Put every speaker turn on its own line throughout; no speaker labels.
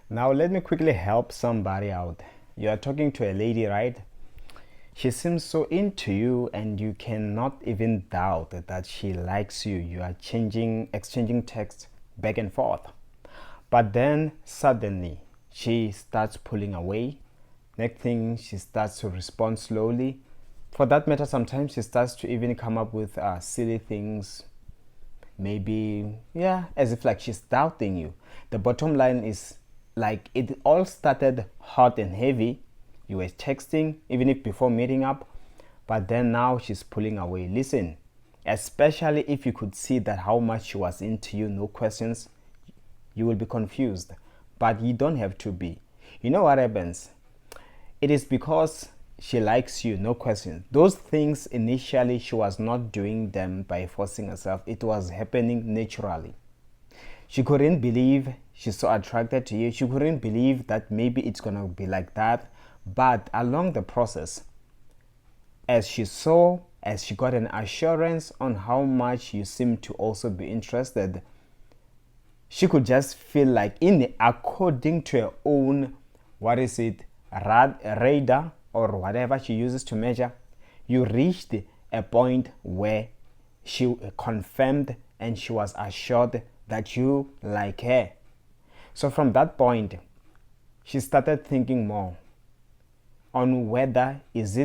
Now, let me quickly help somebody out. You are talking to a lady, right? She seems so into you, and you cannot even doubt that she likes you. You are exchanging text back and forth. But then suddenly she starts pulling away. Next thing, she starts to respond slowly. For that matter, sometimes she starts to even come up with silly things, maybe, yeah, as if like she's doubting you. The bottom line is, like, it all started hot and heavy. You were texting even if before meeting up, but then now she's pulling away. Listen, especially if you could see that how much she was into you, no questions, you will be confused, but you don't have to be. You know what happens? It is because she likes you, no question. Those things initially she was not doing them by forcing herself, it was happening naturally. She couldn't believe she's so attracted to you. She couldn't believe that maybe it's gonna be like that. But along the process, as she got an assurance on how much you seem to also be interested, she could just feel like, in according to her own, what is it, radar or whatever she uses to measure, you reached a point where she confirmed and she was assured that you like her. So from that point, she started thinking more on whether is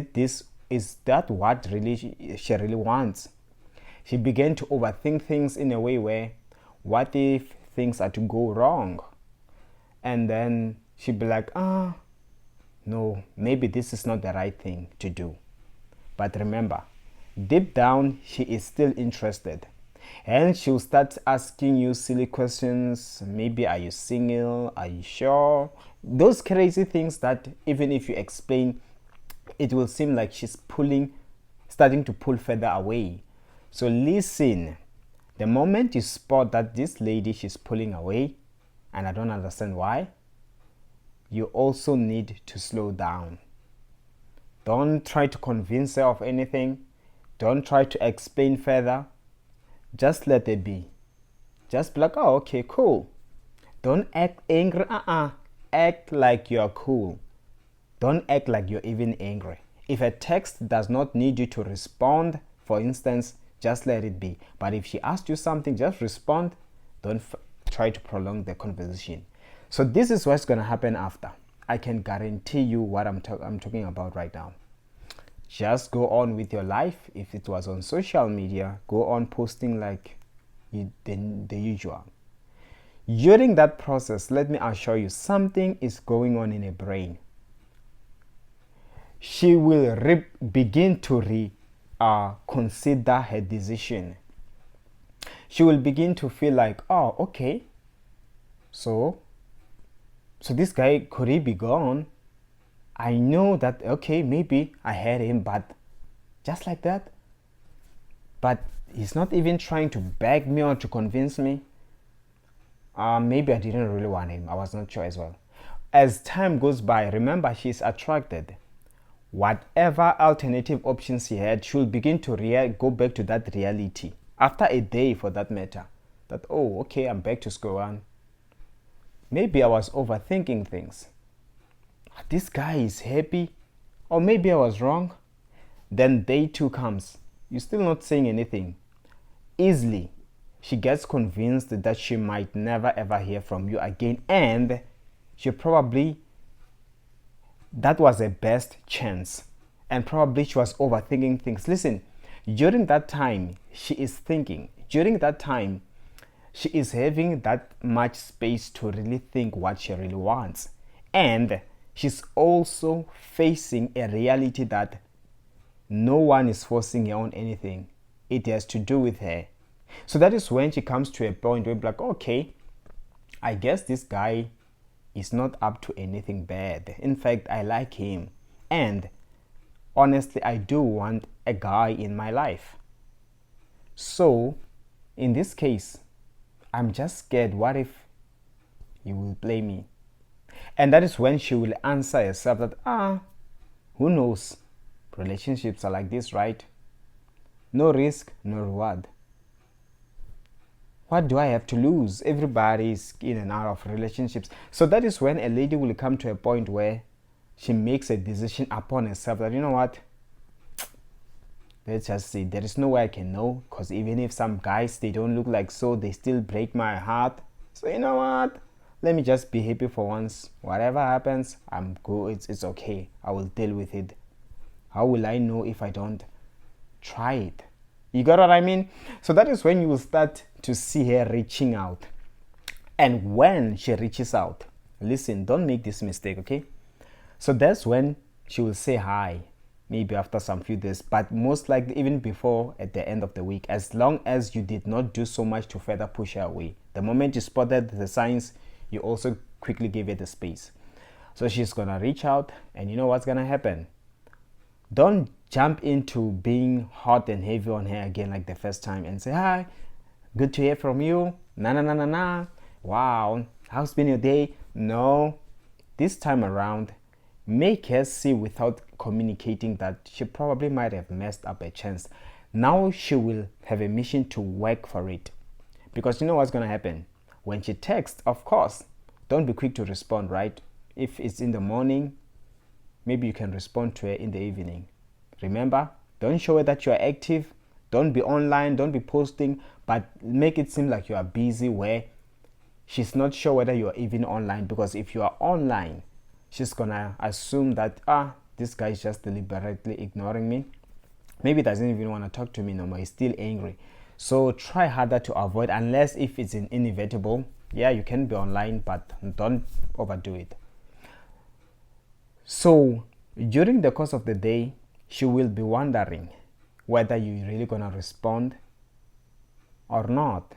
that what really she really wants. She began to overthink things in a way where, what if things are to go wrong? And then she'd be like, no, maybe this is not the right thing to do. But remember, deep down, she is still interested. And she'll start asking you silly questions. Maybe, are you single? Are you sure? Those crazy things that even if you explain, it will seem like she's starting to pull further away. So listen, the moment you spot that this lady, she's pulling away, and I don't understand why, you also need to slow down. Don't try to convince her of anything. Don't try to explain further. Just let it be. Just be like, oh, okay, cool. Don't act angry. Act like you're cool. Don't act like you're even angry. If a text does not need you to respond, for instance, just let it be. But if she asks you something, just respond. Don't try to prolong the conversation. So this is what's going to happen after. I can guarantee you what I'm talking about right now. Just go on with your life. If it was on social media, go on posting like the usual. During that process, let me assure you, something is going on in her brain. She will begin to consider her decision. She will begin to feel like, oh, okay, so this guy, could he be gone? I know that, okay, maybe I had him, but just like that. But he's not even trying to beg me or to convince me. Maybe I didn't really want him. I was not sure as well. As time goes by, remember, she's attracted. Whatever alternative options she had, she'll begin to go back to that reality. After a day, for that matter. That, oh, okay, I'm back to square one. Maybe I was overthinking things. This guy is happy. Or maybe I was wrong. Then day two comes. You're still not saying anything. Easily, she gets convinced that she might never ever hear from you again, and that was her best chance, and probably she was overthinking things. Listen, during that time she is thinking, during that time she is having that much space to really think what she really wants, and she's also facing a reality that no one is forcing her on anything. It has to do with her. So that is when she comes to a point where, like, okay, I guess this guy is not up to anything bad. In fact, I like him. And honestly, I do want a guy in my life. So, in this case, I'm just scared. What if you will play me? And that is when she will answer herself that, who knows? Relationships are like this, right? No risk, no reward. What do I have to lose? Everybody is in and out of relationships. So that is when a lady will come to a point where she makes a decision upon herself that, you know what, let's just say there is no way I can know, because even if some guys, they don't look like so, they still break my heart. So you know what, let me just be happy for once. Whatever happens, I'm good. It's okay. I will deal with it. How will I know if I don't try it? You got what I mean? So that is when you will start to see her reaching out. And when she reaches out, listen, don't make this mistake, okay? So that's when she will say hi, maybe after some few days, but most likely even before, at the end of the week, as long as you did not do so much to further push her away. The moment you spotted the signs, you also quickly gave it the space. So she's gonna reach out, and you know what's gonna happen. Don't jump into being hot and heavy on her again like the first time and say, hi, good to hear from you. Nah. Wow, how's been your day? No. This time around, make her see without communicating that she probably might have messed up a chance. Now she will have a mission to work for it. Because you know what's going to happen? When she texts, of course, don't be quick to respond, right? If it's in the morning, maybe you can respond to her in the evening. Remember, don't show her that you are active. Don't be online, don't be posting, but make it seem like you are busy where she's not sure whether you are even online. Because if you are online, she's gonna assume that, this guy is just deliberately ignoring me. Maybe doesn't even want to talk to me no more. He's still angry. So try harder to avoid, unless if it's inevitable. Yeah, you can be online, but don't overdo it. So during the course of the day, she will be wondering whether you're really gonna respond or not.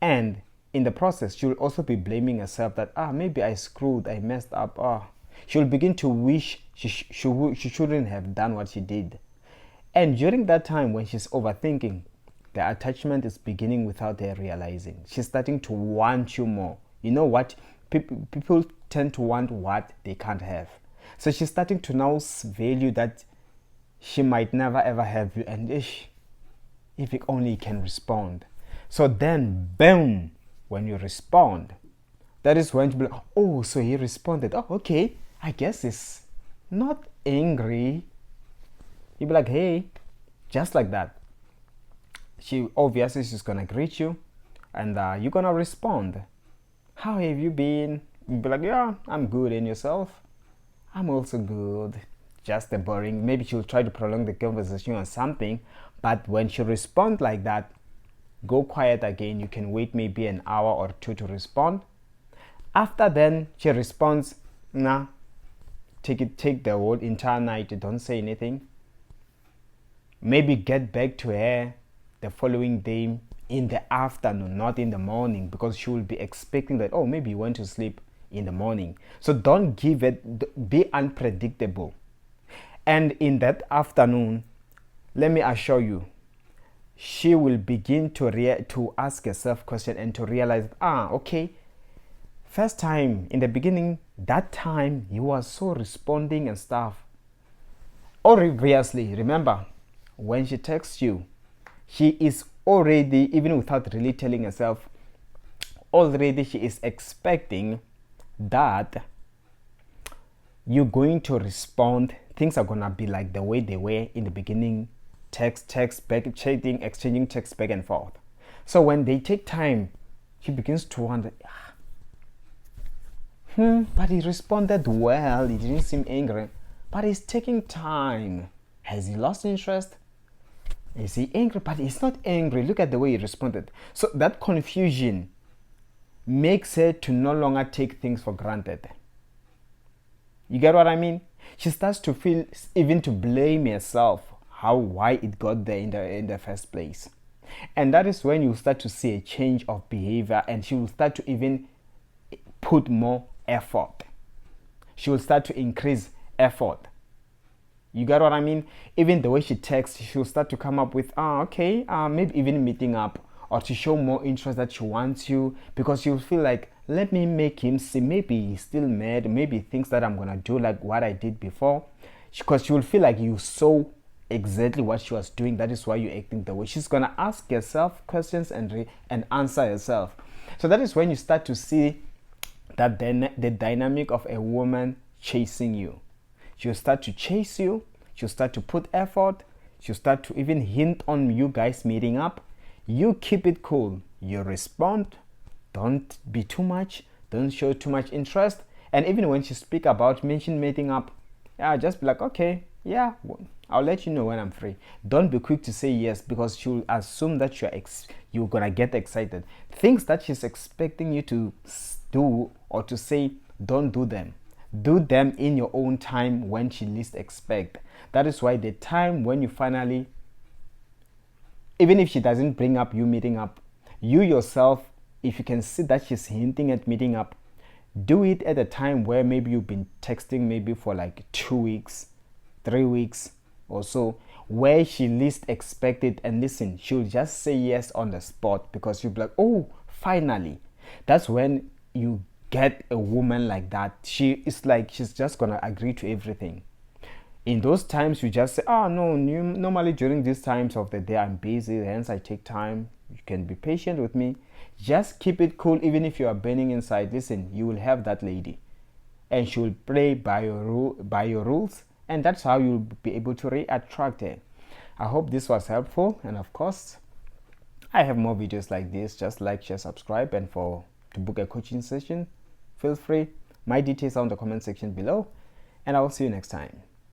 And in the process, she will also be blaming herself that, maybe I screwed, I messed up. She will begin to wish she shouldn't have done what she did. And during that time, when she's overthinking, the attachment is beginning without her realizing. She's starting to want you more. You know what? People tend to want what they can't have. So she's starting to now value that she might never ever have you, and if it only can respond. So then, boom, when you respond, that is when you be like, oh, so he responded. Oh, okay, I guess he's not angry. You'll be like, hey, just like that. She's gonna greet you, and you're gonna respond. How have you been? You'll be like, yeah, I'm good. And yourself? I'm also good. Just a boring. Maybe she'll try to prolong the conversation or something, but when she responds like that, go quiet again. You can wait maybe an hour or two to respond. After then, she responds, nah, take the whole entire night, don't say anything. Maybe get back to her the following day in the afternoon, not in the morning, because she will be expecting that, oh, maybe you went to sleep in the morning. So don't give it, be unpredictable. And in that afternoon, let me assure you, she will begin to ask herself questions and to realize, okay, first time in the beginning, that time you were so responding and stuff. Obviously, remember, when she texts you, she is already, even without really telling herself, already she is expecting that you're going to respond. Things are gonna be like the way they were in the beginning. Text back, chatting, exchanging text back and forth. So when they take time, she begins to wonder, but he responded well, he didn't seem angry, but he's taking time. Has he lost interest? Is he angry? But he's not angry. Look at the way he responded. So that confusion makes her to no longer take things for granted. You get what I mean? She starts to feel, even to blame herself, why it got there in the first place. And that is when you start to see a change of behavior, and she will start to even put more effort. She will start to increase effort. You get what I mean? Even the way she texts, she'll start to come up with, maybe even meeting up, or to show more interest that she wants you, because she'll feel like, let me make him see, maybe he's still mad, maybe he thinks that I'm gonna do like what I did before, because she will feel like you so exactly what she was doing. That is why you're acting the way. She's gonna ask herself questions and answer herself. So that is when you start to see that the dynamic of a woman chasing you. She'll start to chase you. She'll start to put effort. She'll start to even hint on you guys meeting up. You keep it cool. You respond. Don't be too much. Don't show too much interest. And even when she speak about mention meeting up, yeah, just be like, okay, yeah, I'll let you know when I'm free. Don't be quick to say yes, because she'll assume that you're gonna get excited. Things that she's expecting you to do or to say, don't do them. Do them in your own time when she least expect. That is why the time when you finally, even if she doesn't bring up you meeting up, you yourself, if you can see that she's hinting at meeting up, do it at a time where maybe you've been texting maybe for like 2 weeks, 3 weeks or so, where she least expected. And listen, she'll just say yes on the spot, because you'll be like, oh, finally. That's when you get a woman like that. She is like, she's just gonna agree to everything. In those times, you just say, oh no, normally during these times of the day I'm busy, hence I take time. You can be patient with me. Just keep it cool. Even if you are burning inside, listen, you will have that lady, and she will play by your rules, and that's how you'll be able to re-attract her. I hope this was helpful, and of course I have more videos like this. Just like, share, subscribe, and to book a coaching session, feel free. My details are in the comment section below, and I will see you next time.